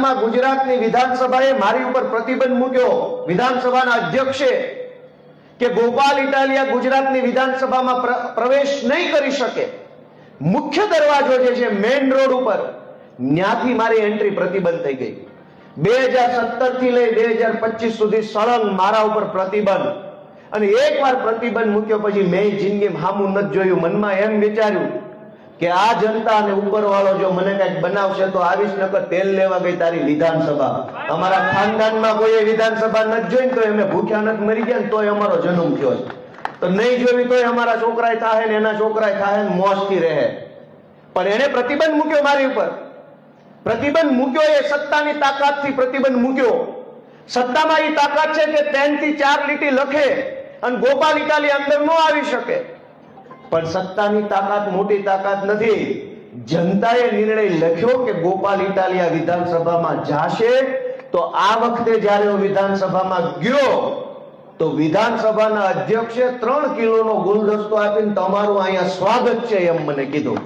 ગુજરાતની વિધાનસભાએ મારી ઉપર પ્રતિબંધ મૂક્યો, વિધાનસભાના અધ્યક્ષે, કે ગોપાલ ઇટાલિયા ગુજરાતની વિધાનસભામાં પ્રવેશ નહીં કરી શકે. મુખ્ય દરવાજો જે છે મેઇન રોડ ઉપર, ત્યાંથી મારી એન્ટ્રી પ્રતિબંધ થઈ ગઈ. 2017 થી લઈ 2025 સુધી સળંગ મારા ઉપર પ્રતિબંધ. અને એકવાર પ્રતિબંધ મૂક્યો પછી મેં જિંદગીમાં હામું નથી જોયું. મનમાં એમ વિચાર્યું કે આ જનતા અને ઉપરવાળો જો મને કઈક બનાવશે તો આવીશ, નકર તેલ લેવા ગઈ તારી વિધાનસભા. અમારા ખાનદાનમાં કોઈ વિધાનસભા નથી જોઈ તો અમે ભૂખ્યા નથી મરી ગયા ને તોય અમારો જન્મ થયો છે. તો નહીં જોવી તોય અમારા છોકરાય થાય ને એના છોકરાય થાય ને મોજથી રહે. પણ એને પ્રતિબંધ મૂક્યો મારી ઉપર. પ્રતિબંધ મૂક્યો એ સત્તાની તાકાતથી પ્રતિબંધ મૂક્યો. સત્તામાં એ તાકાત છે કે 3 થી 4 લીટી લખે અને ગોપાલ ઇટાલિયા અંદર ન આવી શકે. પણ સત્તાની તાકાત મોટી તાકાત નથી. જનતાએ નિર્ણય લખ્યો કે ગોપાલ ઇટાલિયા વિધાનસભામાં જાશે. તો આ વખતે જ્યારે હું વિધાનસભામાં ગયો તો વિધાનસભાના અધ્યક્ષે 3 કિલોનો ગુલદસ્તો આપીને તમારું અહીંયા સ્વાગત છે એમ મને કીધું.